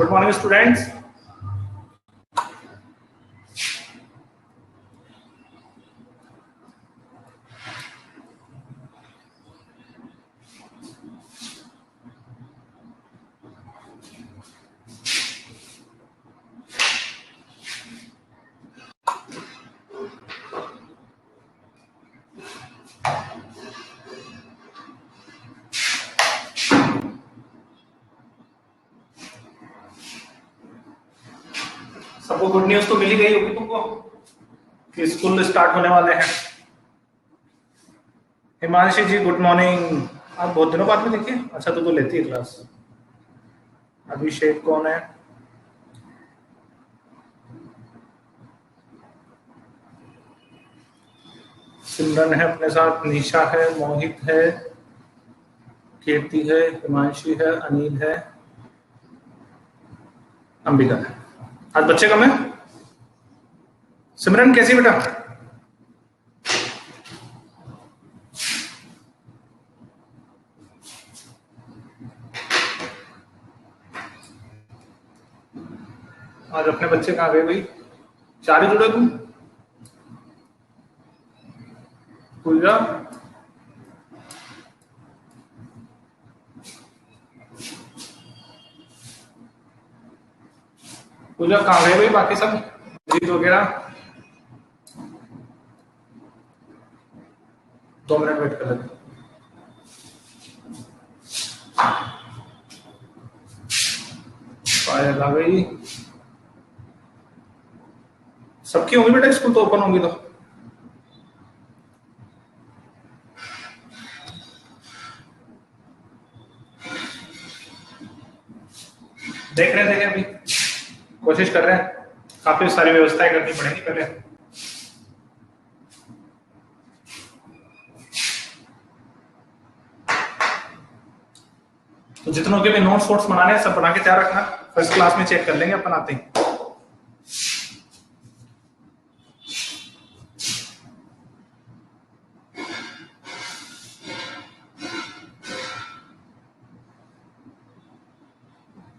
Good morning, students. सबको good news तो मिली गई होगी तुमको कि स्कूल स्टार्ट होने वाले हैं। हिमांशी जी गुड मॉर्निंग। आप बहुत दिनों बाद में देखिए। अच्छा तो लेती है क्लास। अभिषेक कौन है? सिमरन है अपने साथ, निशा है, मोहित है, कीर्ति है, हिमांशी है, अनिल है, अंबिका है। आज बच्चे कम है। सिमरन कैसी बेटा? आज अपने बच्चे कहाँ गए भाई? चार ही जुड़े तुम? पूजा पूजा कहाँ गए भाई? बाकी सब जीत वगैरह 2 मिनट वेट कर लेते। आ गई। सबकी होंगी बेटा, स्कूल तो ओपन होंगी तो। देख रहे हैं अभी, कोशिश कर रहे हैं। काफी सारी व्यवस्थाएं करनी पड़ेगी पहले। तो जितनों के भी नोट्स वोट्स बनाने हैं सब बना के तैयार रखना। फर्स्ट क्लास में चेक कर लेंगे अपन आते ही।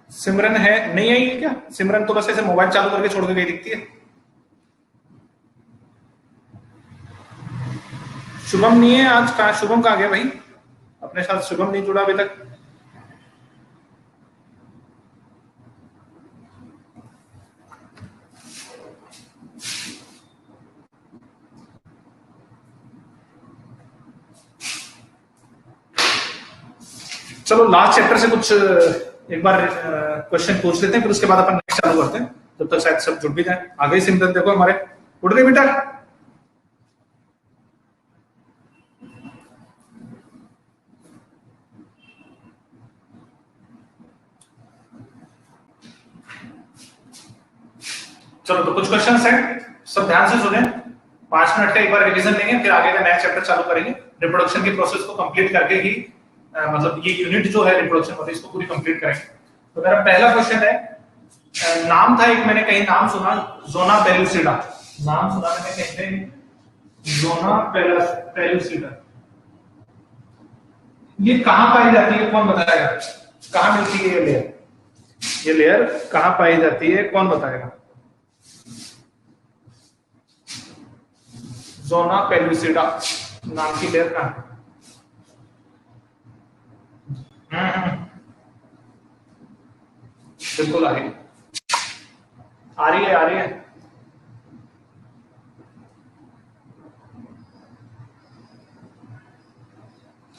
सिमरन है नहीं आई है क्या? सिमरन तो बस ऐसे मोबाइल चालू करके छोड़ के गई दिखती है। शुभम नहीं है आज। कहा शुभम? कहाँ गया भाई? अपने साथ शुभम नहीं जुड़ा अभी तक। चलो लास्ट चैप्टर से कुछ एक बार क्वेश्चन पूछ लेते हैं, फिर उसके बाद अपन नेक्स्ट चालू करते हैं। जब तक शायद सब जुड़ भी जाए। आ गई सिमरन, देखो हमारे। उठ गए बेटा? चलो तो कुछ क्वेश्चन है, सब ध्यान से सुने। 5 मिनट का एक बार रिवीजन लेंगे, फिर आगे का नेक्स्ट चैप्टर चालू करेंगे। रिप्रोडक्शन की प्रोसेस को कंप्लीट करके ही मतलब ये यूनिट जो है रिप्रोडक्शन वाली, इसको पूरी कंप्लीट करेंगे। तो मेरा पहला क्वेश्चन है, नाम था एक, मैंने कहीं नाम सुना, जोना पेलुसिडा। नाम सुना मैंने कहीं, जोना पेलुसिडा। ये कहां पाई जाती है? कौन बताएगा? कहां मिलती है ये लेयर? ये लेयर कहां पाई जाती है? कौन बताएगा? जोना पेलुसिडा नाम की लेयर कहां? बिल्कुल आ रही है, आ रही है, आ रही है।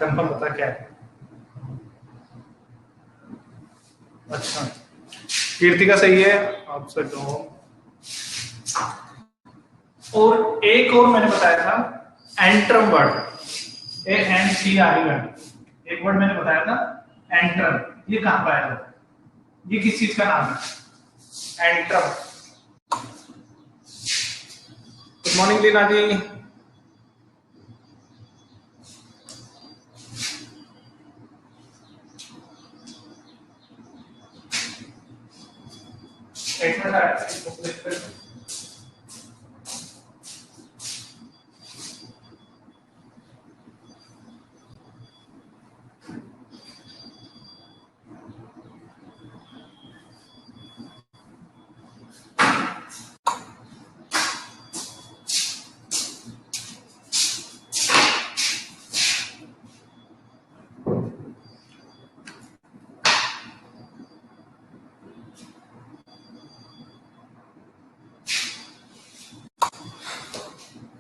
कंफर्म बता क्या है? अच्छा, कीर्ति का सही है। आपसे दो और एक और मैंने बताया था एंट्रम वर्ड, ANTRM। एक वर्ड मैंने बताया था एंट्रम। ये कहां पाया जाता है? ये किस चीज का नाम है? एंट्रम। गुड मॉर्निंग लीना जी। एक minute,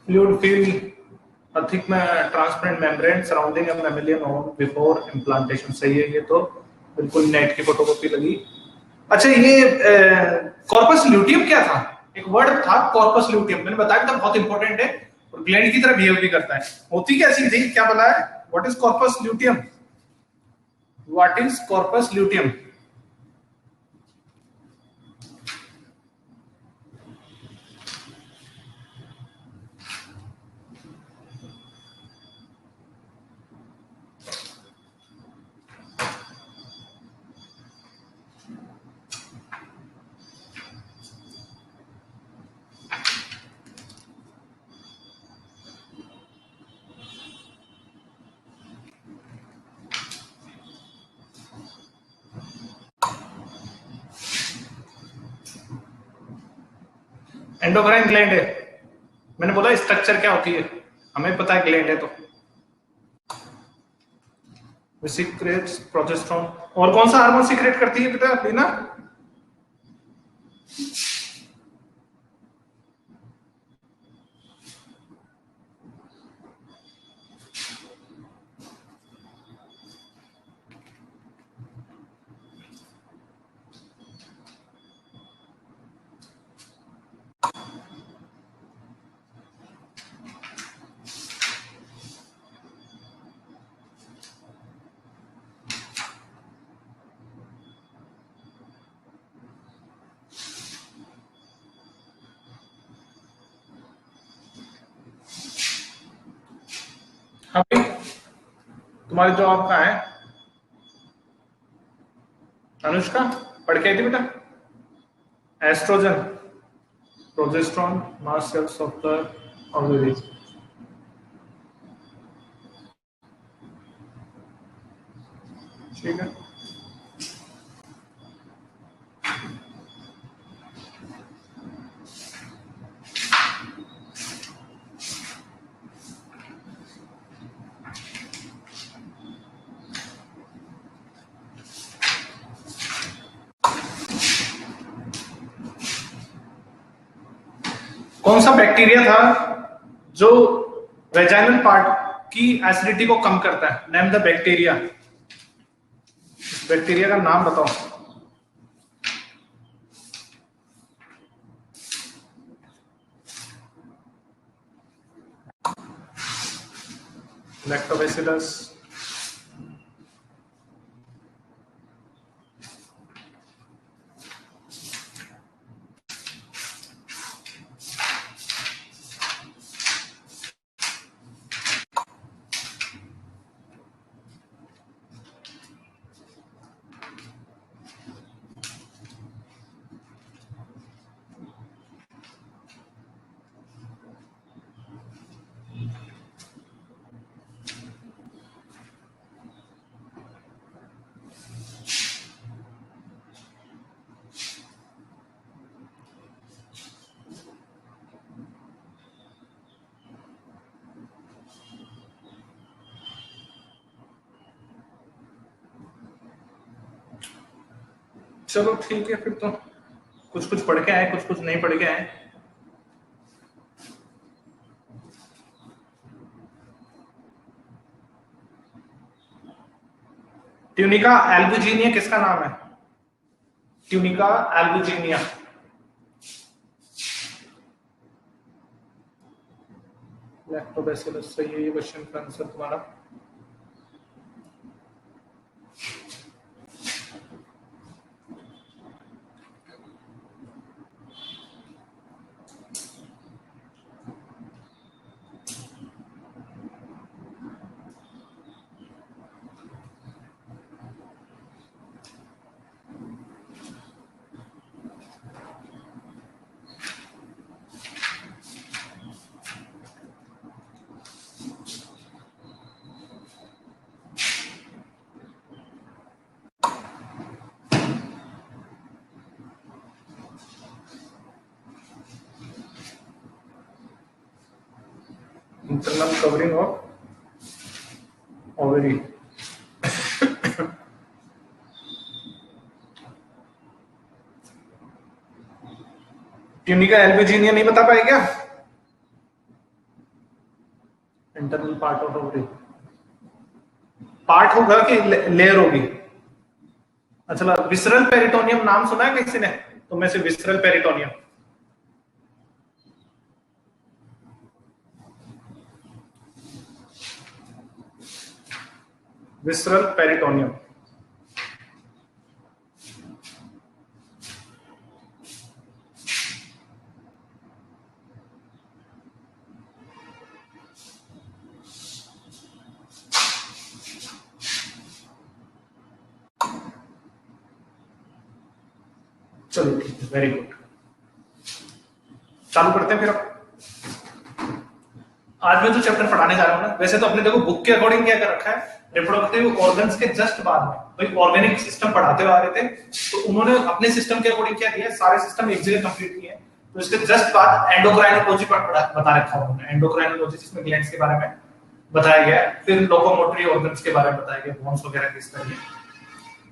fluid field a thick transparent membrane surrounding a mammalian ovum before implantation। सही है, ये तो बिल्कुल नेट की फोटोकॉपी लगी। अच्छा, ये कॉर्पस ल्यूटियम क्या था? एक वर्ड था कॉर्पस ल्यूटियम, मैंने बताया था बहुत इंपॉर्टेंट है और ग्लैंड की तरह बिहेव भी करता है। होती क्या चीज थी, क्या बोला है? What is corpus luteum? What is corpus luteum? Endocrine gland है। मैंने बोला स्ट्रक्चर क्या होती है, हमें पता है ग्लैंड है तो। Secrets progesterone. और कौन सा हार्मोन सीक्रेट करती है बेटा लीना? हाँ भाई, तुम्हारी जॉब कहाँ है? अनुष्का पढ़ के आई थी बेटा। Estrogen, progesterone, mast cells of the ovary. ठीक है, कौन सा बैक्टीरिया था जो वेजाइनल पार्ट की एसिडिटी को कम करता है? Name the bacteria. बैक्टीरिया का नाम बताओ। लैक्टोबैसिलस। चलो ठीक है, फिर तो कुछ कुछ पढ़ के आए, कुछ कुछ नहीं पढ़ के आए। ट्यूनिका एल्बुजिनिया किसका नाम है? Tunica albuginea. लैक्टोबैसिलस सही है ये क्वेश्चन का आंसर तुम्हारा। Internal covering of ovary. Tunica albuginea नहीं बता पाए क्या? Internal part of ovary part होगा कि लेयर होगी? अच्छा, विसरल पेरिटोनियम नाम सुना है किसी ने? तो में से विसरल पेरिटोनियम, विसरल पेरिटोनियम चलो ठीक है, वेरी गुड। चालू करते हैं फिर। आज मैं जो चैप्टर पढ़ाने जा रहा हूँ ना, वैसे तो अपने देखो बुक के अकॉर्डिंग क्या कर रखा है, रिप्रोडक्टिव ऑर्गन्स के जस्ट बाद में भाई ऑर्गेनिक सिस्टम पढ़ाते हुए आ रहे थे, तो उन्होंने अपने सिस्टम के अकॉर्डिंग क्या दिया, सारे सिस्टम एक जगह कंप्लीट किए हैं। तो इसके जस्ट बाद एंडोक्राइनोलॉजी बता रखा है उन्होंने, एंडोक्राइनोलॉजी जिसमें ग्लैंड्स के बारे में बताया गया है, फिर लोकोमोटरी ऑर्गन्स के बारे में बताया गया, बोन्स वगैरह किस तरह।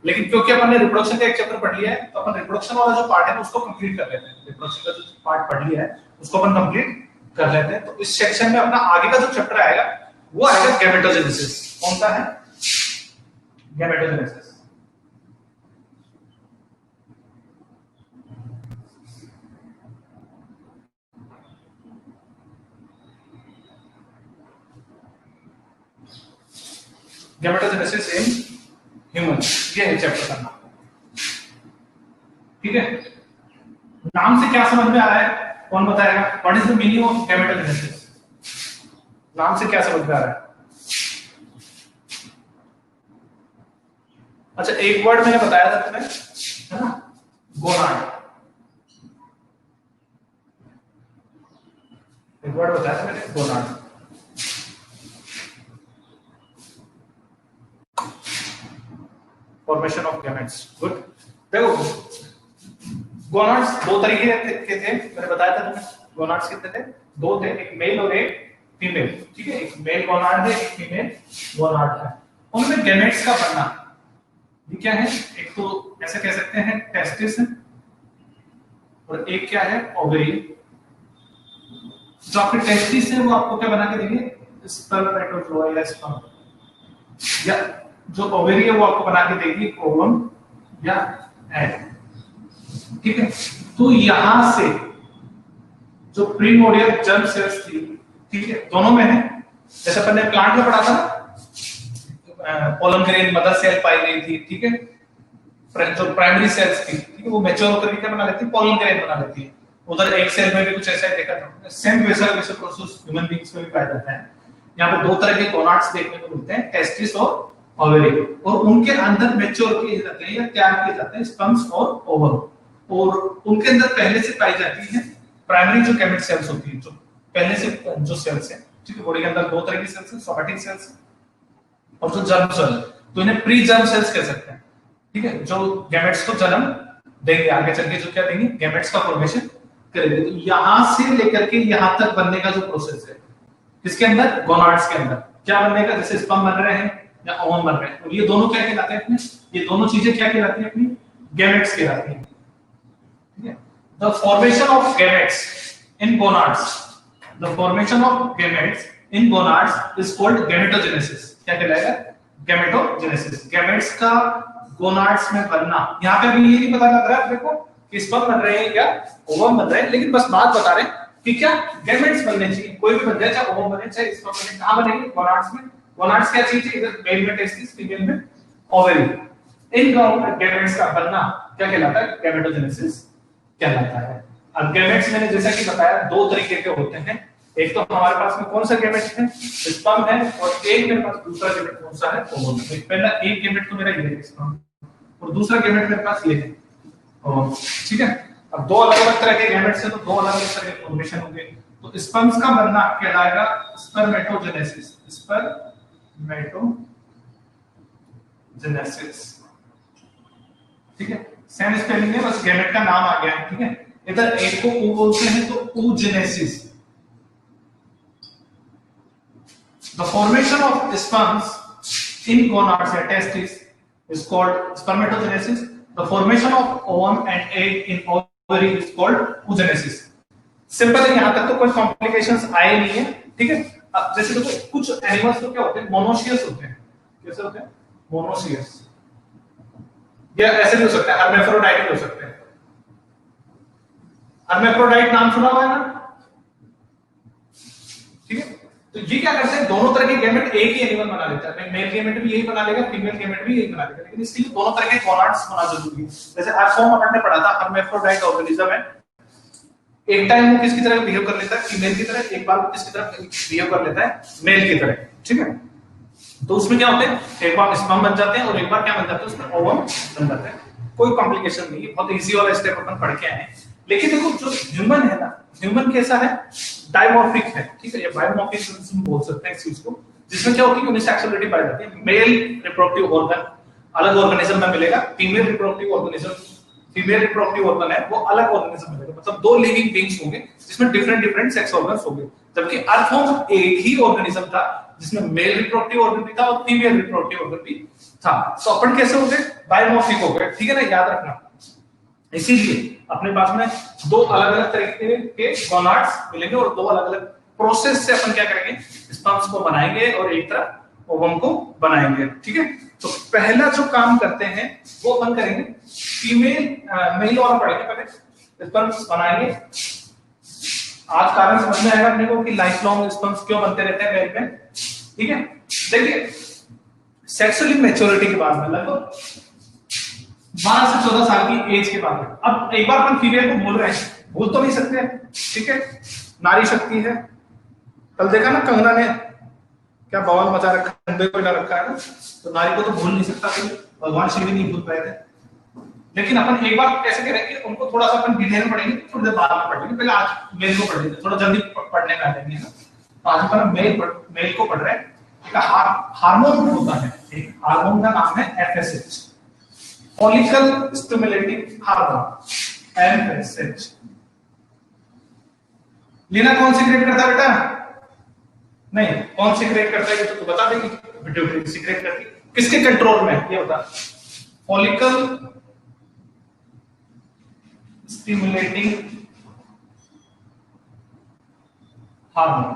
लेकिन क्योंकि अपन ने रिप्रोडक्शन का एक चैप्टर पढ़ लिया है, तो अपन रिप्रोडक्शन वाला जो पार्ट है उसको कंप्लीट कर लेते हैं। रिप्रोडक्शन का जो पार्ट पढ़ लिया है उसको अपन कंप्लीट कर लेते हैं। तो इस सेक्शन में अपना आगे का जो चैप्टर आएगा वो आएगा गैमेटोजेनेसिस। कौन सा है? गैमेटोजेनेसिस। गैमेटोजेनेसिस इन ह्यूमन, ये है चैप्टर का नाम। ठीक है, नाम से क्या समझ में आ रहा है? कौन बताएगा? What is the meaning of gametogenesis? नाम से क्या समझ में आ रहा है? अच्छा, एक वर्ड मैंने बताया था तुम्हें, है ना, गोनाड। एक वर्ड बताया था मैंने, gonad. Formation of gametes. Good. देखो, गोनाड्स दो तरीके के थे, मैंने बताया था तुम्हें। गोनाड्स कितने थे? दो थे, एक मेल और एक फीमेल। ठीक है, एक मेल गोनाड है, एक फीमेल गोनाड है। उनमें गैमेट्स का बनना ये क्या है? एक तो ऐसे कह सकते हैं टेस्टिस है, और एक क्या है? ओवरी। जो आपके टेस्टिस है वो आपको क्या बना के देंगे? स्पर्मेटोजोआ या स्पर्म। या जो ओवरी है वो आपको बना के देगी ओवम या एग। ठीक है, तो यहां से जो प्रीमोर्डियल जर्म सेल्स थी, ठीक है, दोनों में है। जैसे अपन ने प्लांट में पढ़ा था, पोलन ग्रेन मदर सेल पाई गई थी। ठीक है, जो प्राइमरी सेल्स थी, ठीक है, वो मैच्योर होकर क्या बना लेती है? पोलन ग्रेन बना लेती है। उधर एक सेल में भी कुछ ऐसा ही देखा था। सेम वैसा प्रोसेस ह्यूमन बीइंग्स में भी पाया जाता है। यहाँ पे दो तरह के गोनाड्स देखने को मिलते हैं, टेस्टिस और ओवरी, और उनके अंदर मैच्योर किए जाते हैं या तैयार किए जाते हैं स्पर्म्स और ओवम। और उनके अंदर पहले से पाई जाती है प्राइमरी जो गैमेट सेल्स होती है, जो पहले से जो सेल्स है। ठीक है, बॉडी के अंदर दो तरह की सेल्स है, सोमेटिक सेल्स और जो जर्म सेल, तो इन्हें प्री जर्म सेल्स कह सकते हैं। ठीक है, जो गैमेट्स को जन्म देंगे, आगे चल के जो क्या देंगे? गैमेट्स का फॉर्मेशन करेंगे। तो यहां से लेकर के यहां तक बनने का जो प्रोसेस है, इसके अंदर गोनाड्स के अंदर क्या बनने का? जैसे स्पर्म बन रहे हैं या ओवम बन रहे हैं, और ये दोनों क्या कहलाते हैं अपने? ये दोनों चीजें क्या कहलाती हैं अपनी? गैमेट्स कहलाती हैं। ठीक है, the formation of gametes in gonads, the formation of gametes in gonads is called gametogenesis. क्या कहलाएगा? गैमेटोजेनेसिस। गैमेट्स का गोनाड्स में बनना। यहाँ पे भी ये नहीं पता लग रहा है देखो कि स्पर्म बन रहे हैं या ओवम बन रहे हैं, लेकिन बस बात बता रहे हैं कि क्या गैमेट्स बनने चाहिए। कोई भी बन जाए, चाहे ओवम बने चाहे स्पर्म बने, कहां बनेंगे? गोनाड्स में। गोनाड्स क्या चीज है? इधर मेल में टेस्टिस, फीमेल में ओवरी। इन गैमेट्स का बनना क्या कहलाता है? गैमेटोजेनेसिस कहलाता है। अब गैमेट्स मैंने जैसा कि बताया दो तरीके के होते हैं। एक तो हमारे पास में कौन सा गैमेट है? स्पर्म है, और एक मेरे पास दूसरा गैमेट कौन सा है? ओवम। पहला एक गैमेट तो मेरा ये है स्पर्म, और दूसरा गैमेट मेरे पास ये है ओवम। ठीक है, अब दो अलग अलग तरह के गैमेट्स हैं, तो दो अलग अलग तरह के फॉर्मेशन होंगे। तो स्पर्म्स का बनना कहलाएगा स्पर्मेटोजेनेसिस। स्पर्मेटोजेनेसिस। ठीक है, सेम स्पेलिंग है, बस गैमेट का नाम आ गया है। ठीक है, इधर एक को ओ बोलते हैं तो oogenesis। The formation of sperms in gonads or testes is called spermatogenesis. The formation of ovum and egg in ovary is called oogenesis. Simple है, यहां तक तो कोई कॉम्प्लिकेशंस आए नहीं है। ठीक है, अब जैसे देखो कुछ एनिमल्स तो क्या होते हैं, मोनोशियस होते हैं। कैसे होते हैं? मोनोशियस। या ऐसे भी हो सकता है, हर्मेफ्रोडाइट भी हो सकते हैं। हर्मेफ्रोडाइट नाम सुना हुआ है ना? ठीक है, तो ये क्या करते हैं, दोनों तरह के गैमेट एक ही एनिमल बना लेता है। मेल गैमेट भी यही बना लेगा, फीमेल गैमेट भी यही बना लेगा, लेकिन इसके लिए दोनों तरह के गोनाड्स होना जरूरी है। जैसे अर्थवॉर्म अपन ने पढ़ा था, हर्मेफ्रोडाइट ऑर्गेनिज्म है। एक टाइम वो किसकी तरह बिहेव कर लेता है, फीमेल की तरह, एक बार वो किसकी तरह बिहेव कर लेता है, मेल की तरह। ठीक है, तो उसमें क्या होते हैं, एक बार स्पर्म बन जाते हैं और एक बार क्या बन जाते हैं, उसमें ओवम बन जाते हैं। कोई कॉम्प्लिकेशन नहीं है, बहुत इजी वाला स्टेप अपन पढ़ के आए हैं। लेकिन देखो जो ह्यूमन है ना, ह्यूमन कैसा है, डायमॉर्फिक है। ठीक है, ये बायोमॉर्फिज्म बोल सकते हैं इस चीज को, जिसमें क्या होती है, सेक्सुअलिटी पाई जाती है। मेल रिप्रोडक्टिव ऑर्गन अलग ऑर्गेनिज्म में मिलेगा, फीमेल रिप्रोडक्टिव ऑर्गन है वो अलग ऑर्गेनिज्म में मिलेगा। मतलब दो लिविंग बीइंग्स होंगे जिसमें डिफरेंट सेक्स ऑर्गन्स होंगे। जबकि अर्थवॉर्म एक ही ऑर्गेनिज्म था जिसमें मेल रिप्रोडक्टिव ऑर्गन भी था और फीमेल रिप्रोडक्टिव ऑर्गन भी था। तो अपन कैसे हो गए, बायोमॉर्फिक हो गए। ठीक है ना, याद रखना। इसीलिए अपने पास में दो अलग-अलग तरीके के गोनाड्स मिलेंगे और दो अलग-अलग प्रोसेस से अपन क्या करेंगे, स्पर्म्स को बनाएंगे और एक तरह ओवम को बनाएंगे। ठीक है, तो पहला जो काम करते हैं वो अपन करेंगे, मेल वाला पढ़ेंगे पहले, स्पर्म्स बनाएंगे। आज कारण समझ में आएगा अपने को कि लाइफ लॉन्ग स्पर्म्स क्यों बनते रहते हैं मेल में। ठीक है, देखिए सेक्सुअली मैच्योरिटी के बाद में लगभग 12 से 14 साल की एज के बाद में, अब एक बार अपन फीमेल को भूल रहे हैं, भूल तो नहीं सकते। ठीक है, नारी शक्ति है। कल देखा ना कंगना ने क्या बवाल मचा रखा, खंबे को हिला रखा है ना, तो नारी को तो भूल नहीं सकता कोई, भगवान शिव भी नहीं भूल पाए थे। लेकिन अपन एक बार कैसे करेंगे, उनको थोड़ा सा अपन डिटेल में पढ़ेंगे, थोड़ी देर बाद में पढ़ेंगे। पहले आज मेल को पढ़ लेंगे, थोड़ा जल्दी पढ़ने में आ जाएंगे ना। तो आज अपन मेल को पढ़ रहे हैं। एक हार्मोन होता है, एक हार्मोन का नाम है FSH, follicle stimulating hormone, FSH. लीना कौन सीक्रेट करता है बेटा? नहीं, कौन सीक्रेट करता है ये तो तू बता देगी। पिट्यूटरी सीक्रेट करती है, किसके कंट्रोल में ये बता? Follicle stimulating hormone.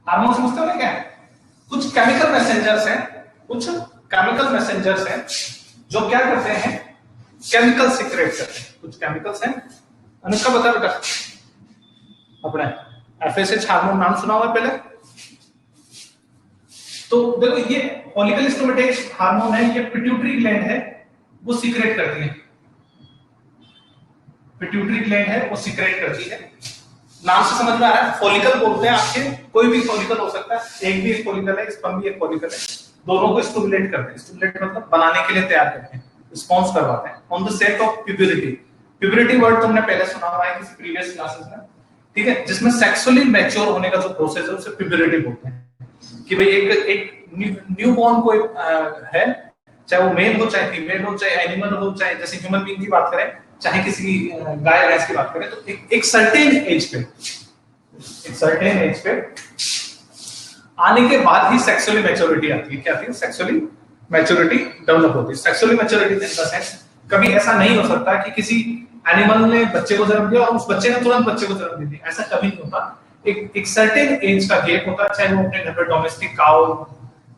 हार्मोन समझते हो ना क्या? कुछ केमिकल मैसेंजर्स हैं, जो क्या करते हैं, केमिकल सीक्रेट करते हैं। कुछ केमिकल्स हैं, अनुष्का बता बेटा अपने। एफएसएच हार्मोन नाम सुना हुआ पहले? तो देखो ये फॉलिकल स्टिमुलेटिंग हार्मोन है, ये पिट्यूटरी ग्लैंड है, वो सीक्रेट करती है। पिट्यूटरी ग्लैंड है, वो सीक्रेट करती है। नाम से समझ में आ रहा है, फॉलिकल बोलते हैं आपके, कोई भी फॉलिकल हो सकता है, एक भी एक फॉलिकल है, स्पर्म भी एक फॉलिकल है, दोनों को स्टिमुलेट करते हैं। स्टिमुलेट मतलब बनाने के लिए तैयार करते हैं, रिस्पॉन्स करवाते हैं on the set of puberty. Puberty word तुमने पहले सुना हुआ है किसी प्रीवियस क्लासेस में। ठीक है, जिसमें सेक्सुअली मैच्योर होने का जो प्रोसेस है उसे प्यूबरिटी बोलते हैं। कि भाई एक न्यू बॉर्न कोई है, चाहे वो मेल हो, चाहे फीमेल हो, चाहे एनिमल हो, चाहे जैसे ह्यूमन बीइंग की बात करें, चाहे किसी गाय भैंस की बात करें, तो एक सर्टेन एज पे आने के बाद ही सेक्सुअली मैच्योरिटी आती है। क्या आती है? सेक्सुअली मैच्योरिटी डेवलप होती है। Sexually maturity in the sense, कभी ऐसा नहीं हो सकता कि किसी एनिमल ने बच्चे को जन्म दिया और उस बच्चे ने तुरंत बच्चे को जन्म दे दिया, ऐसा कभी नहीं होता। एक सर्टेन एज का गैप होता है, चाहे वो अपने घर पे डोमेस्टिक काउ,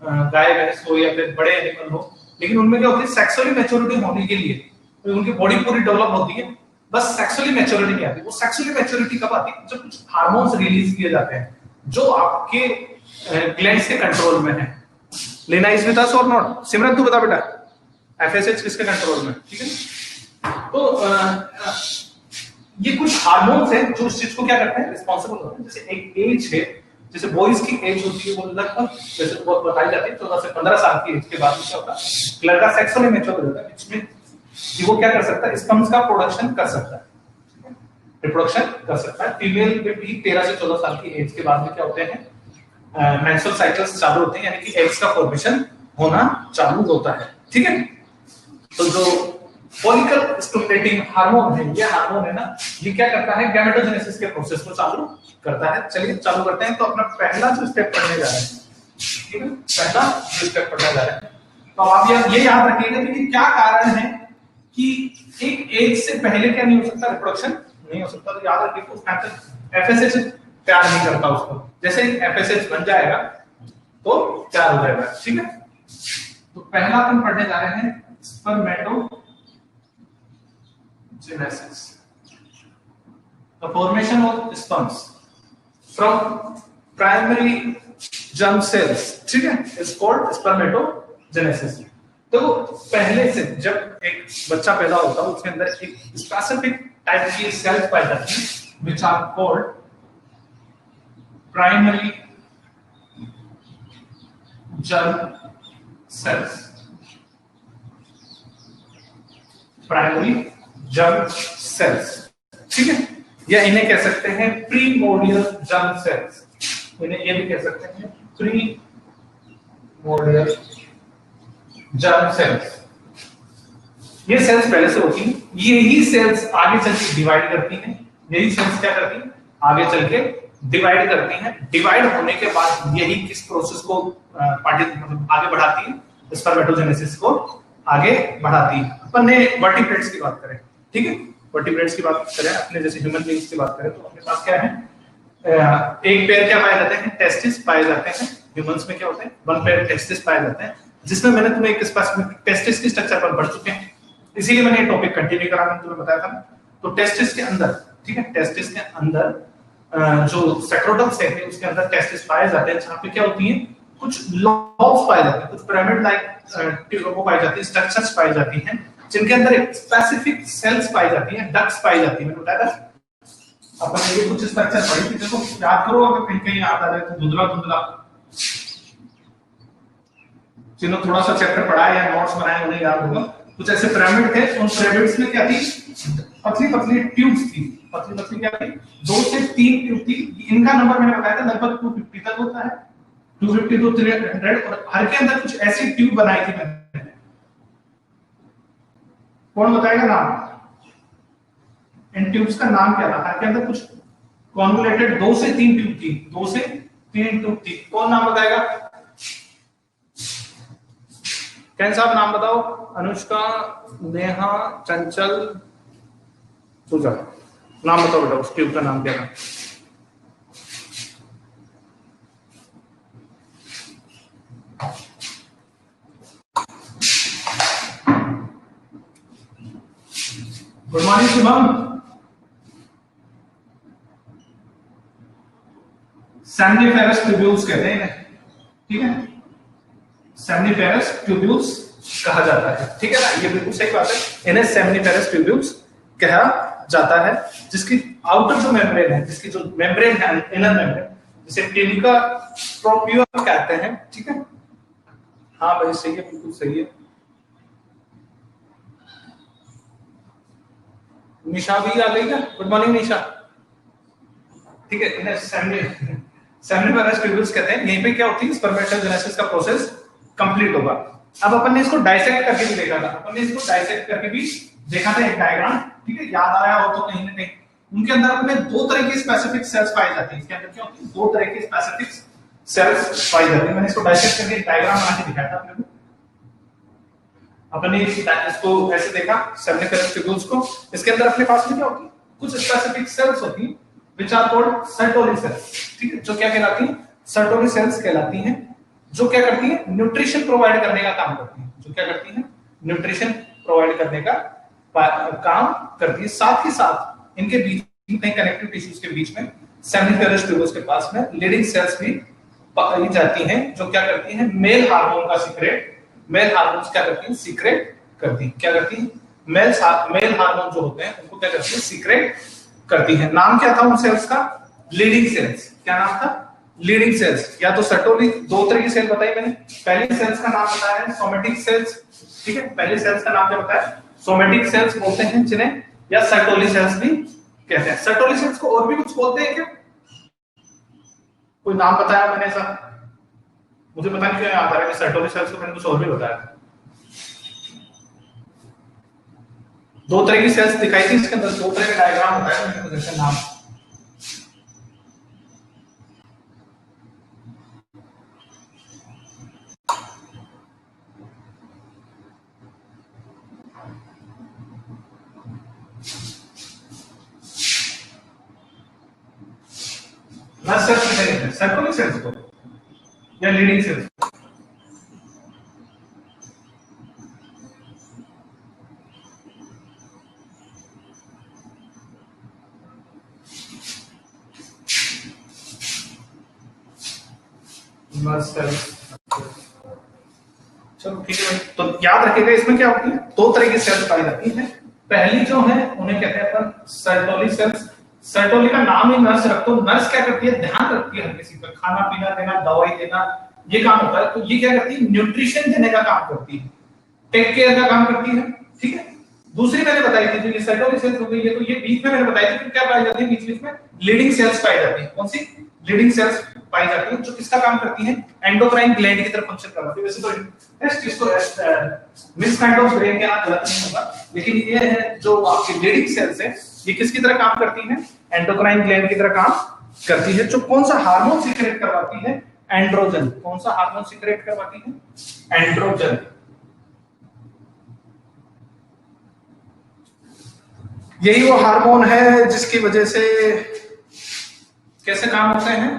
गाय भैंस हो या फिर बड़े एनिमल हो। लेकिन उनमें क्या होती है, सेक्सुअली मैच्योरिटी होने के लिए तो उनकी बॉडी पूरी डेवलप होती है, बस सेक्सुअली मैच्योरिटी नहीं आती। वो सेक्सुअली मैच्योरिटी कब आती है? जब कुछ हार्मोन्स रिलीज किए जाते हैं जो आपके ग्लैंड्स के कंट्रोल में है। लेना इज विद अस और नॉट? सिमरन तू बता बेटा, एफएसएच किसके कंट्रोल में? ठीक है, तो ये कुछ हार्मोन्स हैं जो इस चीज को क्या करते हैं, रिस्पांसिबल होते हैं। जैसे एक एज है, जैसे बॉयज की एज होती है वो लगभग, जैसे वो बताई जाती है 14 से 15 साल की एज के बाद क्या होता है, लड़का सेक्सुअली मैच्योर हो जाता है, जिसमें कि वो क्या कर सकता है, स्पर्म्स का प्रोडक्शन कर सकता है, रिप्रोडक्शन कर सकता है। फीमेल में भी 13 से 14 साल की एज के बाद में क्या होते हैं, मेंस्ट्रुअल साइकिल्स चालू होते हैं, यानी कि एग्स का फॉर्मेशन होना चालू होता है। ठीक है, तो जो फॉलिकल स्टिमुलेटिंग हार्मोन है, ये हार्मोन है ना, ये क्या करता है, गैमेटोजेनेसिस के प्रोसेस को चालू करता है। चलिए चालू करते हैं। तो अपना पहला जो स्टेप पढ़ने जा रहे हैं, ठीक है, पहला जो स्टेप पढ़ने जा रहे हैं, तो आप ये याद रखिएगा कि क्या कारण है कि एक एज से पहले क्या नहीं हो सकता, रिप्रोडक्शन नहीं हो सकता। तो याद रखिए उस टाइम तक एफएसएच तैयार नहीं करता उसको, जैसे एफएसएच बन जाएगा तो तैयार हो जाएगा। ठीक है, तो पहला अपन पढ़ने जा रहे हैं spermatogenesis, the formation of sperms from primary germ cells. ठीक है, इज कॉल्ड स्पर्मेटोजेनेसिस। तो पहले से जब एक बच्चा पैदा होता है उसके अंदर एक स्पेसिफिक टाइप की सेल्स पाई जाती है which are called primary germ cells, primary germ cells. ठीक है, या इन्हें कह सकते हैं प्रीमोर्डियल जर्म सेल्स, इन्हें ये भी कह सकते हैं प्रीमोर्डियल जर्म सेल्स। ये सेल्स पहले से होती हैं, यही सेल्स आगे चल के डिवाइड करती हैं, यही सेल्स क्या करती हैं आगे चल के डिवाइड करती हैं। डिवाइड होने के बाद यही किस प्रोसेस को मतलब आगे बढ़ाती है, स्पर्मेटोजेनेसिस को आगे बढ़ाती है। अपन ने वर्टिब्रेट्स की बात करें, ठीक है, वर्टिब्रेट्स की बात करें, अपने जैसे ह्यूमन बीइंग्स की बात करें तो अपने पास क्या है, एक पेयर क्या पाए जाते हैं, टेस्टिस पाए जाते हैं। ह्यूमंस में क्या होते हैं, वन पेयर टेस्टिस पाए जाते हैं, जिसमें मैंने तुम्हें एक स्पेसिफिक टेस्टिस की स्ट्रक्चर पर पढ़ चुके हैं, इसीलिए मैंने ये टॉपिक कंटिन्यू करा, मैंने तुम्हें बताया था। तो टेस्टिस के अंदर, ठीक है, टेस्टिस के अंदर जो सेक्रोटम सेल है उसके अंदर टेस्टिस पाए जाते हैं, जहां पे क्या होती है, कुछ लॉब्स पाए जाते हैं, कुछ पिरामिड लाइक वो पाई जाती है, स्ट्रक्चर्स पाई जाती हैं, जिनके अंदर एक स्पेसिफिक सेल्स पाई जाती हैं, डक्ट्स पाई जाती हैं। मैंने बताया था अपन ये कुछ स्ट्रक्चर पढ़ी थी, देखो याद करो, अगर कहीं कहीं याद आ जाए तो धुंधला धुंधला, जिन्होंने थोड़ा सा चैप्टर पढ़ा है या नोट्स बनाए उन्हें याद होगा। कुछ ऐसे पिरामिड थे, उन पिरामिड्स में क्या थी, पतली पतली ट्यूब्स थी, पतली पतली क्या थी, 2 से 3 ट्यूब थी। इनका नंबर मैंने बताया था लगभग 250 तक होता है, 250 to 300, और हर के अंदर कुछ ऐसी ट्यूब बनाई थी मैंने। कौन बताएगा नाम, इन ट्यूब्स का नाम क्या था? हर के अंदर कुछ कॉन्वोलेटेड 2 से 3 ट्यूब थी, 2 से 3 ट्यूब थी। कौन नाम बताएगा? कैन साहब नाम बताओ, अनुष्का, नेहा, चंचल, पूजा, नाम बताओ बेटा, उस ट्यूब का नाम क्या था? Good morning Shubham. Seminiferous tubules कहते हैं, ठीक है, सेम्निफेरस ट्यूब्यूल्स कहा जाता है, ठीक है ना, ये बिल्कुल सही बात है, इन्हें सेम्निफेरस ट्यूब्यूल्स कहा जाता है। जिसकी आउटर जो मेम्ब्रेन है, जिसकी जो मेम्ब्रेन है, इनर मेम्ब्रेन, जिसे ट्यूनिका प्रोपिया कहते हैं, ठीक है। हाँ भाई सही है, बिल्कुल सही है। निशा भी आ गई क्या? गुड मॉर्निंग निशा। ठीक है, इन्हें सेम्निफेरस ट्यूब्यूल्स कहते हैं। यहीं पे क्या होती है, स्पर्मेटोजेनेसिस का प्रोसेस कंप्लीट होगा। अब अपन ने इसको डाइसेक्ट करके भी देखा था, अपन ने इसको डाइसेक्ट करके भी देखा था, एक डायग्राम, ठीक है, याद आया हो तो कहीं ना कहीं। उनके अंदर अपने 2 तरह की स्पेसिफिक सेल्स पाई जाती हैं। इसके अंदर क्या होती है, 2 तरह की स्पेसिफिक सेल्स पाई जाती है। मैंने इसको डाइसेक्ट करके एक डायग्राम बना के दिखाया था आपको। अपन ने इसको ऐसे देखा, सेम्निफेरस ट्यूब्यूल्स को, इसके अंदर अपने पास में क्या होती है, कुछ स्पेसिफिक सेल्स होती हैं which are called Sertoli cells, ठीक है, जो क्या कहलाती हैं, सर्टोली सेल्स कहलाती हैं, जो क्या करती हैं, न्यूट्रिशन प्रोवाइड करने का काम करती हैं, जो क्या करती हैं, न्यूट्रिशन प्रोवाइड करने का काम करती है। साथ ही साथ इनके बीच में, कनेक्टिव टिश्यूज के बीच में, सेम्निफेरस ट्यूब्यूल्स के पास में लीडिंग सेल्स भी पाई जाती हैं, जो क्या करती हैं, मेल हार्मोन का सीक्रेट, मेल हार्मोन्स क्या करती हैं, सीक्रेट करती हैं। क्या करती हैं, मेल हार्मोन जो होते हैं उनको क्या करती है, सीक्रेट करती है। नाम क्या था उन सेल्स का? Leydig cells. क्या नाम था? Leydig cells. या तो सर्टोली, 2 तरह की सेल बताई मैंने। पहली सेल्स का नाम बताया है सोमेटिक सेल्स, ठीक है, पहली सेल्स का नाम क्या बताया, सोमेटिक सेल्स बोलते हैं जिन्हें, या सर्टोली सेल्स भी कहते हैं। सर्टोली सेल्स को और भी कुछ बोलते हैं क्या? कोई नाम बताया मैंने ऐसा? मुझे पता नहीं क्यों याद आ रहा है कि सर्टोली सेल्स को मैंने कुछ और भी बताया। 2 तरह की सेल्स दिखाई थी, इसके अंदर 2 तरह का डायग्राम बताया मैंने, जैसे नाम। नर्व सेल्स किसे कहते हैं? सर्कुलर सेल्स को या लीडिंग सेल्स? Nerve cells. चलो ठीक है भाई, तो याद रखिएगा इसमें क्या होती है, दो तरह की सेल्स पाई जाती हैं। पहली जो है उन्हें कहते हैं अपन सर्टोली सेल्स। सर्टोली का नाम ही नर्स रखो। नर्स क्या करती है? ध्यान रखती है हर किसी का, खाना पीना देना, दवाई देना, ये काम होता है। तो ये क्या करती है? न्यूट्रिशन देने का काम करती है, टेक केयर का काम करती है। ठीक है। दूसरी मैंने बताई थी जो ये सर्टोली सेल्स हो गई है, तो ये बीच में मैंने बताई थी क्या पाई जाती है? बीच बीच में लीडिंग सेल्स पाई जाती है। कौन सी लीडिंग सेल्स पाई जाती है? जो किसका काम करती है? एंडोक्राइन ग्लैंड की तरह फंक्शन करती है। वैसे तो इसको मिस काइंड ऑफ ब्रेन के यहाँ गलत नहीं होगा, लेकिन ये है जो आपकी लीडिंग सेल्स है, ये किसकी तरह काम करती है? एंडोक्राइन ग्लैंड की तरह काम करती है। जो कौन सा हार्मोन सीक्रेट करवाती है? एंड्रोजन। कौन सा हार्मोन सीक्रेट करवाती है? एंड्रोजन। यही वो हार्मोन है जिसकी वजह से कैसे काम होते हैं?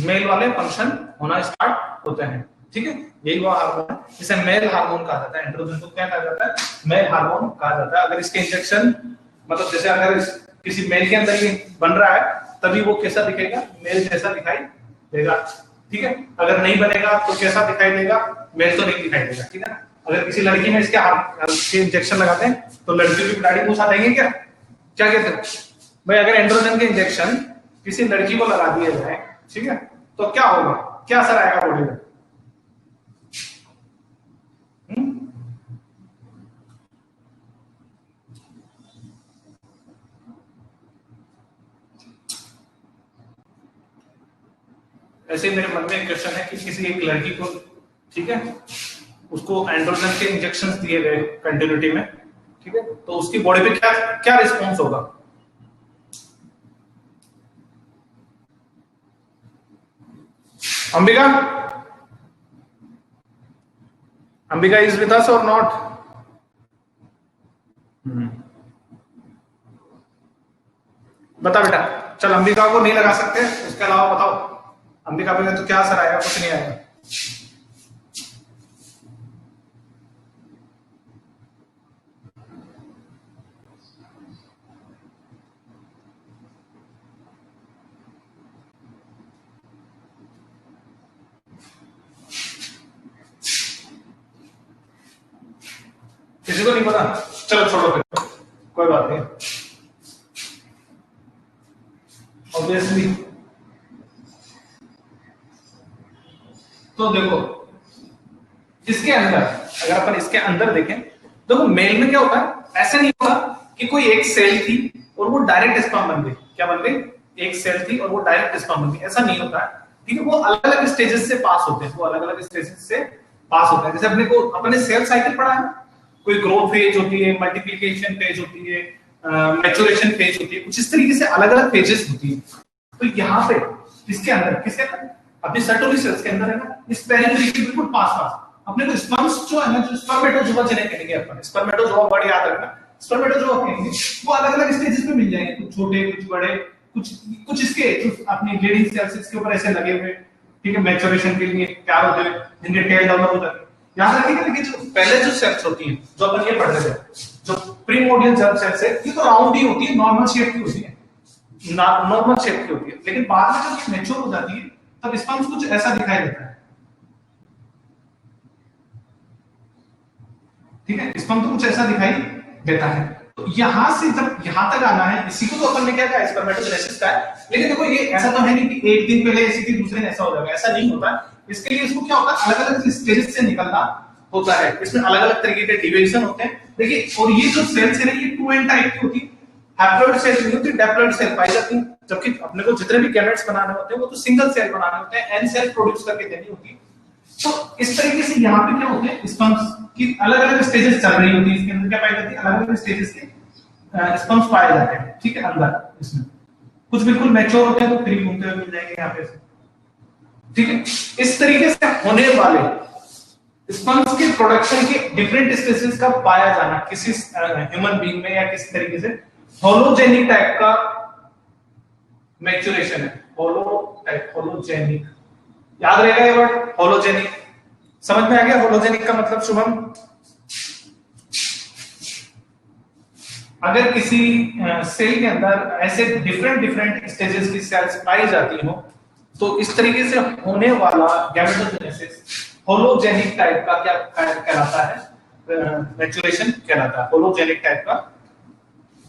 मेल वाले फंक्शन होना स्टार्ट होते हैं। ठीक है, यही वो हार्मोन है जिसे मेल हार्मोन कहा जाता है। एंड्रोजन को क्या कहा जाता है? मेल हार्मोन कहा जाता है। अगर इसके इंजेक्शन मतलब जैसे अगर किसी मेल के अंदर ये बन रहा है तभी वो कैसा दिखेगा? मेल जैसा दिखाई देगा। ठीक है, अगर नहीं बनेगा तो कैसा दिखाई देगा? मेल तो नहीं दिखाई देगा। ठीक है, अगर किसी लड़की में इसके इंजेक्शन लगाते हैं तो लड़की की दाढ़ी मूछा देंगे क्या? क्या कहते हैं भाई? अगर एंड्रोजन के इंजेक्शन किसी लड़की को लगा दिए जाए, ठीक है, तो क्या होगा? क्या असर आएगा बॉडी में? ऐसे मेरे मन में एक क्वेश्चन है कि किसी एक लड़की को, ठीक है, उसको एंड्रोजन के इंजेक्शंस दिए गए कंटिन्यूटी में, ठीक है, तो उसकी बॉडी पे क्या क्या रिस्पॉन्स होगा? Ambika, Ambika is with us और नॉट? बता बेटा, चल अंबिका को नहीं लगा सकते, उसके अलावा बताओ अंबिका पे तो क्या असर आएगा? कुछ नहीं आएगा। किसी को नहीं पता? चलो छोड़ो फिर, कोई बात नहीं। ऑब्वियसली तो देखो इसके अंदर, अगर अपन इसके अंदर देखें, देखो मेल में क्या होता है? ऐसा नहीं होता कि कोई एक सेल थी और वो डायरेक्ट स्पर्म बन गई। क्या बन गई? एक सेल थी और वो डायरेक्ट स्पर्म बन गई, ऐसा नहीं होता है। ठीक है, वो अलग अलग स्टेजेस से पास होते हैं, वो अलग अलग स्टेजेस से पास होते हैं। जैसे अपने सेल साइकिल पढ़ा है, कोई ग्रोथ फेज होती है, मल्टीप्लिकेशन फेज होती है, मैच्योरेशन फेज होती है, कुछ इस तरीके से अलग अलग फेजेस होती है। तो यहाँ पे इसके अंदर, किसके अंदर? अपनी सर्टोली सेल्स के अंदर है ना, इस पेरिफेरी के बिल्कुल पास अपने को स्पर्म्स जो है ना, जो स्पर्मेटोजोआ जिन्हें कहेंगे अपन, स्पर्मेटोजोआ वर्ड याद रखना, स्पर्मेटोजोआ कहेंगे, वो अलग अलग स्टेजेस में मिल जाएंगे, कुछ छोटे, कुछ बड़े, कुछ इसके अपनी लीडिंग सेल्स इसके ऊपर ऐसे लगे हुए, ठीक है, मैच्योरेशन के लिए तैयार होते हुए, जिनके टेल डेवलप होता है। याद रखिएगा, लेकिन जो पहले जो सेल्स होती है, जो अपन ये पढ़ रहे थे, जो प्रीमोर्डियल जर्म सेल्स है, ये तो राउंड ही होती है, नॉर्मल शेप की होती है, नॉर्मल शेप की होती है। लेकिन बाद में जब मैच्योर हो जाती है तब स्पर्म्स कुछ ऐसा दिखाई देता है। ठीक है, स्पर्म तो कुछ ऐसा दिखाई देता है। तो यहां से जब यहां तक आना है, इसी को तो अपन ने क्या कहा? स्पर्मेटोजेनेसिस का है। लेकिन देखो ये ऐसा तो है नहीं कि एक दिन पहले ऐसी थी दूसरे दिन ऐसा हो जाएगा, ऐसा नहीं होता। इसके लिए इसको क्या होता है? अलग अलग स्टेजेस से निकलना होता है। इसमें अलग अलग तरीके के डिवीजन होते हैं। देखिए, और ये जो सेल्स है ना, ये 2n टाइप की होती है। हैप्लॉइड सेल नहीं होती, डिप्लॉइड सेल पाई जाती है। जबकि अपने को जितने भी गैमेट्स बनाने होते हैं वो तो सिंगल सेल बनाने होते हैं, n सेल प्रोड्यूस करके देनी होती है। तो इस तरीके से यहाँ पे क्या होते हैं? स्पर्म्स की अलग अलग स्टेजेस चल रही होती है। इसके अंदर क्या पाई जाती है? अलग अलग स्टेजेस के स्पर्म्स पाए जाते हैं। ठीक है, अंदर इसमें कुछ बिल्कुल मैच्योर होते हैं तो फ्री घूमते हुए मिल जाएंगे यहाँ पे। ठीक है, इस तरीके से होने वाले स्पर्म्स के प्रोडक्शन के डिफरेंट स्टेजेस का पाया जाना किसी ह्यूमन बीइंग में या किसी तरीके से होलोजेनिक टाइप का मैच्योरेशन है। होलोजेनिक, याद रहेगा ये वर्ड होलोजेनिक। समझ में आ गया होलोजेनिक का मतलब शुभम? अगर किसी सेल के अंदर ऐसे डिफरेंट डिफरेंट स्टेजेस की सेल्स पाई जाती हो तो इस तरीके से होने वाला गैमेटोजेनेसिस होलोजेनिक टाइप का क्या कहलाता है? मैचुरेशन कहलाता है होलोजेनिक टाइप का।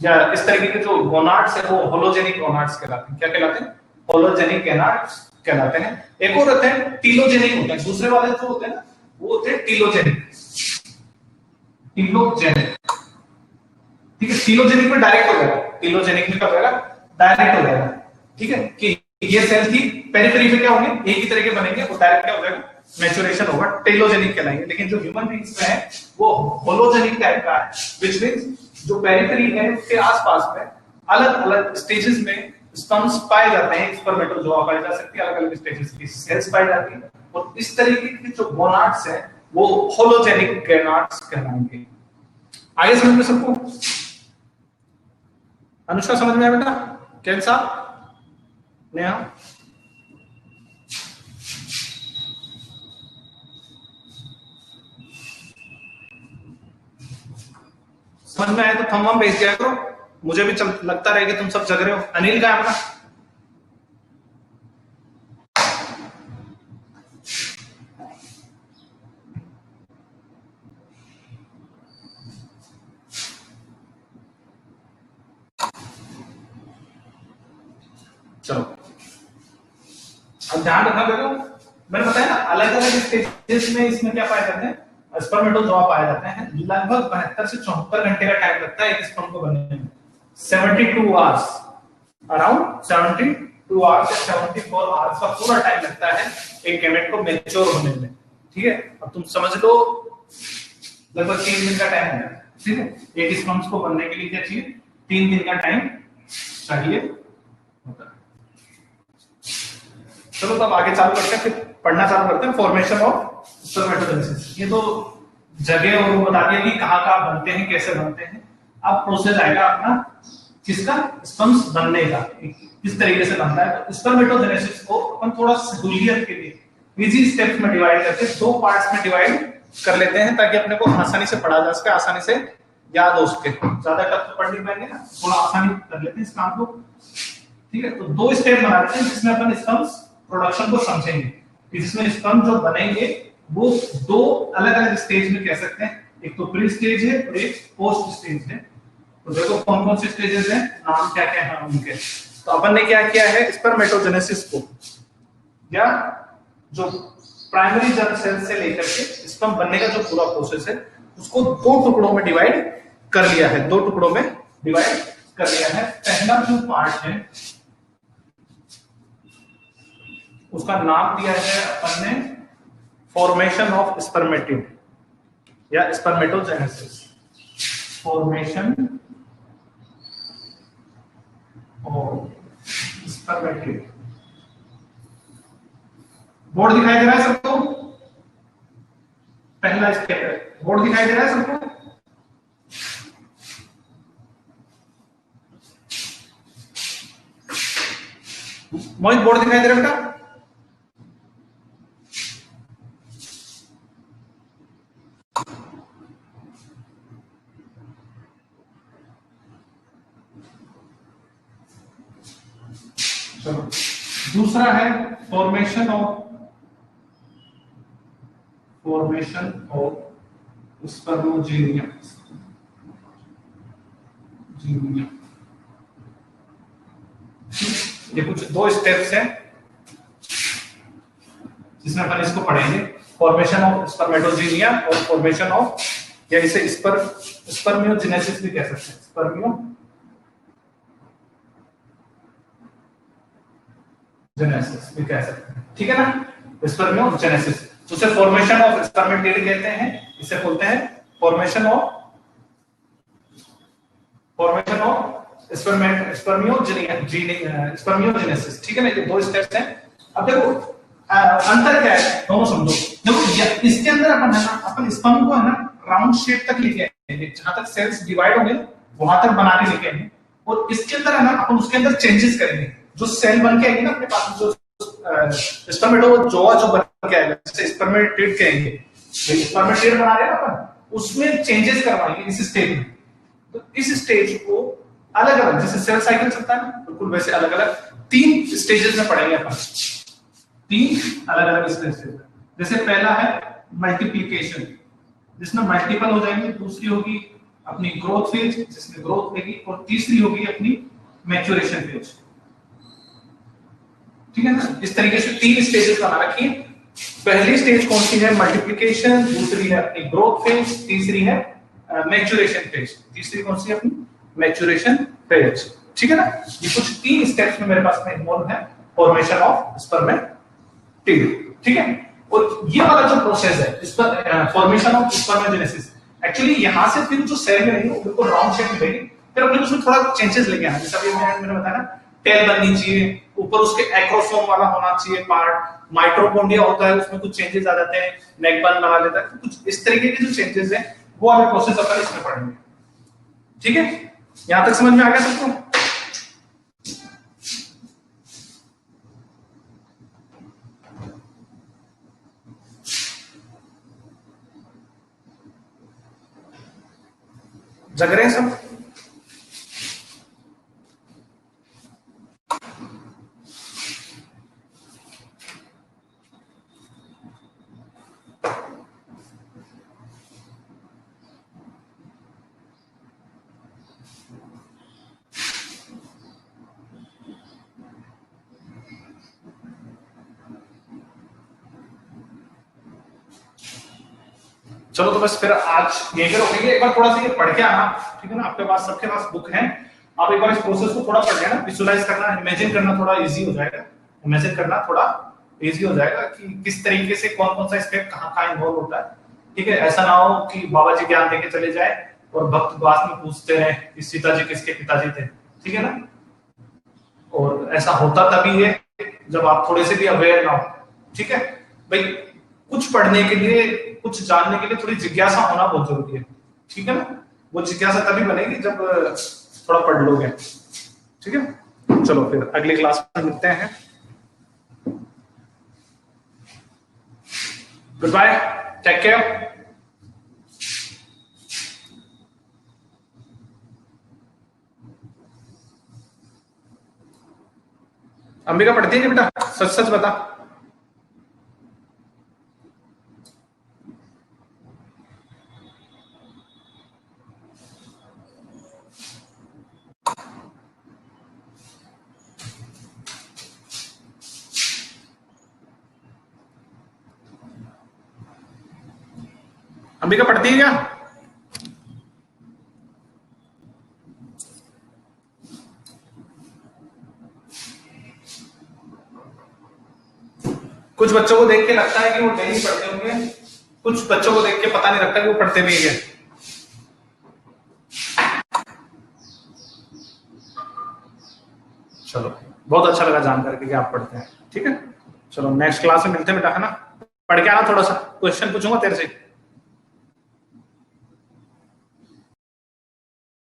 या इस तरीके के जो गोनाड्स है वो होलोजेनिक गोनाड्स कहलाते हैं। क्या कहलाते हैं? होलोजेनिक गोनाड्स कहलाते हैं। एक और होते हैं टीलोजेनिक होते हैं। दूसरे वाले जो होते हैं ना वो होते हैं टीलोजेनिक। टीलोजेनिक, ठीक है। टीलोजेनिक में डायरेक्ट हो जाएगा, टीलोजेनिक में क्या हो जाएगा? डायरेक्ट हो जाएगा, ठीक है। कि ये सेल थी पेरिफेरी में क्या होंगे? एक ही तरह के बनेंगे, वो डायरेक्ट क्या हो जाएगा? मैचुरेशन होगा, टेलोजेनिक कहलाएंगे। लेकिन जो ह्यूमन बींग्स में है वो होलोजेनिक टाइप का है, व्हिच मींस जो पेरिफेरी है उसके आसपास में अलग अलग स्टेजेस में स्पर्म्स पाए जाते हैं। स्पर्मेटोजोआ पाए जा सकती है, अलग अलग स्टेजेस की सेल्स पाई जाती है, और इस तरीके के जो गोनाड्स हैं वो होलोजेनिक गोनाड्स कहलाएंगे। आगे समझ में सबको? अनुष्का समझ में आया बेटा? कैसा? नेहा? समझ में आया तो थंब भेज दिया करो, मुझे भी लगता रहे कि तुम सब जग रहे हो। अनिल का अपना चलो अब ध्यान रखना बेटो, मैंने बताया ना अलग अलग स्टेजेस में इसमें क्या पाए जाते हैं? स्पर्मेटोजोआ पाए जाते हैं। लगभग 72 से 74 घंटे का टाइम लगता है एक स्पर्म को बनने में। 72 आवर्स, अराउंड 72 आवर्स से 74 आवर्स का पूरा टाइम लगता है एक गैमेट को मैच्योर होने में, ठीक है। अब तुम समझ लो लगभग 3 दिन का टाइम है, ठीक है। एक स्पर्म्स को बनने के लिए क्या चाहिए? 3 दिन का टाइम चाहिए होता है। चलो तब आगे चालू करते हैं, फिर पढ़ना चालू करते हैं फॉर्मेशन ऑफ स्पर्मेटोजेनेसिस। ये तो जगह और वो बता दिया कि कहाँ बनते हैं, कैसे बनते हैं। अब प्रोसेस आएगा अपना किसका? स्पर्म्स बनने का, किस तरीके से बनता है। तो स्पर्मेटोजेनेसिस को अपन थोड़ा सहूलियत के लिए इजी स्टेप्स में डिवाइड करके 2 पार्ट्स में डिवाइड कर लेते हैं ताकि अपने को आसानी से पढ़ा जा सके, आसानी से याद हो सके। ज्यादा टफ पढ़ नहीं पाएंगे ना, थोड़ा आसानी कर लेते हैं इस काम को, ठीक है। तो 2 स्टेप बनाते हैं जिसमें अपन स्पर्म्स प्रोडक्शन को समझेंगे। इसमें स्पर्म जो बनेंगे वो 2 अलग अलग स्टेज में कह सकते हैं। एक तो प्री स्टेज है और एक पोस्ट स्टेज है। तो देखो कौन कौन से स्टेजेस हैं, नाम क्या क्या है उनके। तो अपन ने क्या किया है, स्पर्मेटोजेनेसिस को या जो प्राइमरी जर्म सेल से लेकर के स्पर्म बनने का जो पूरा प्रोसेस है उसको 2 टुकड़ों में डिवाइड कर लिया है। 2 टुकड़ों में डिवाइड कर लिया है। पहला जो पार्ट है उसका नाम दिया है अपन ने फॉर्मेशन ऑफ स्पर्मेटिड या spermatogenesis. Formation of spermatid. Board दिखाई दे रहा है सबको? पहला स्टेप है, बोर्ड दिखाई दे रहा है सबको? मोहित बोर्ड दिखाई दे रहा है बेटा? चलो दूसरा है फॉर्मेशन ऑफ स्पर्मोजेनिया। ये कुछ 2 स्टेप्स हैं जिसमें अपन इसको पढ़ेंगे। फॉर्मेशन ऑफ स्पर्मेटोजेनिया और फॉर्मेशन ऑफ, या इसे स्पर्मियोजेनेसिस भी कह सकते हैं। स्पर्मियोजेनेसिस भी कह सकते हैं, ठीक है ना। स्पर्मियोजेनेसिस उसे फॉर्मेशन ऑफ स्पर्मेटिड कहते हैं, इसे बोलते हैं फॉर्मेशन ऑफ स्पर्मियोजेनेसिस, ठीक है ना। ये 2 स्टेप्स हैं। अब देखो अंतर क्या है, दोनों समझो। देखो इसके अंदर अपन है ना, अपन स्पर्म को है ना राउंड शेप तक लेके आएंगे, जहां तक सेल्स डिवाइड होंगे वहां तक बना के लेके आएंगे। और इसके अंदर है ना अपन उसके अंदर चेंजेस करेंगे। जो सेल बन के आएगी ना अपने पास, जो स्पर्मेटोजोआ जो बन के आएगा, जैसे स्पर्मेटेड कहेंगे, स्पर्मेटेड बना रहे हैं अपन, उसमें चेंजेस करवाएंगे इस स्टेज में। तो इस स्टेज को अलग अलग, जैसे सेल साइकिल चलता है ना, बिल्कुल वैसे अलग अलग 3 स्टेजेस में पढ़ेंगे अपन, 3 अलग अलग स्टेजेस में। जैसे पहला है मल्टीप्लिकेशन, जिसमें मल्टीपल हो जाएंगे, दूसरी होगी अपनी ग्रोथ फेज जिसमें ग्रोथ होगी, और तीसरी होगी अपनी मैच्योरेशन फेज। ठीक है ना, इस तरीके से 3 स्टेजेस बना रखी है। पहली स्टेज कौन सी है? मल्टीप्लिकेशन, दूसरी है अपनी ग्रोथ फेज, तीसरी है मैच्योरेशन फेज। तीसरी कौन सी है? अपनी मैच्योरेशन फेज। ठीक है ना, ये कुछ 3 स्टेप्स में मेरे पास में इन्वॉल्व है फॉर्मेशन ऑफ स्पर्मेटिड। ठीक है, और ये वाला जो प्रोसेस है इस पर फॉर्मेशन ऑफ स्पर्मेजेनेसिस, एक्चुअली यहां से फिर जो सेल में रहेगी वो बिल्कुल राउंड शेप में रहेगी, फिर अपने उसमें थोड़ा चेंजेस लेके आना। जैसे अभी मैंने बताया ना, टेल बननी चाहिए, ऊपर उसके एक्रोसोम वाला होना चाहिए पार्ट, माइटोकॉन्ड्रिया होता है उसमें कुछ चेंजेस आ जाते हैं, नेक बन बना लेता है, तो कुछ इस तरीके के जो चेंजेस हैं वो वाले प्रोसेस अपन इसमें पढ़ेंगे। ठीक है, यहां तक समझ में आ गया सबको? जग रहे हैं सब? चलो तो बस फिर आज यहीं पे रोकेंगे। एक बार थोड़ा सा ये पढ़ के आना, ठीक है ना, आपके पास सबके पास बुक है, आप एक बार इस प्रोसेस को थोड़ा पढ़ लेना, विजुअलाइज करना, इमेजिन करना थोड़ा इजी हो जाएगा, इमेजिन करना थोड़ा इजी हो जाएगा कि किस तरीके से कौन कौन सा स्टेप कहाँ कहाँ इन्वॉल्व होता है। ठीक है, ऐसा ना हो कि बाबा जी ज्ञान देके चले जाए और भक्त बाद में पूछते रहे कि सीता जी किसके पिताजी थे। ठीक है ना, और ऐसा होता तभी है जब आप थोड़े से भी अवेयर ना हो। ठीक है भाई, कुछ पढ़ने के लिए, कुछ जानने के लिए थोड़ी जिज्ञासा होना बहुत जरूरी है। ठीक है ना, वो जिज्ञासा तभी बनेगी जब थोड़ा पढ़ लोगे। ठीक है, चलो फिर अगली क्लास में मिलते हैं। Goodbye, take care. Ambika पढ़ती है बेटा? सच सच बता। अंबिका पढ़ती है क्या? कुछ बच्चों को देख के लगता है कि वो डेली पढ़ते होंगे, कुछ बच्चों को देख के पता नहीं लगता कि वो पढ़ते भी है। चलो, बहुत अच्छा लगा जान करके कि आप पढ़ते हैं। ठीक है, चलो नेक्स्ट क्लास में मिलते हैं बेटा, है ना? पढ़ के आना, थोड़ा सा क्वेश्चन पूछूंगा तेरे से।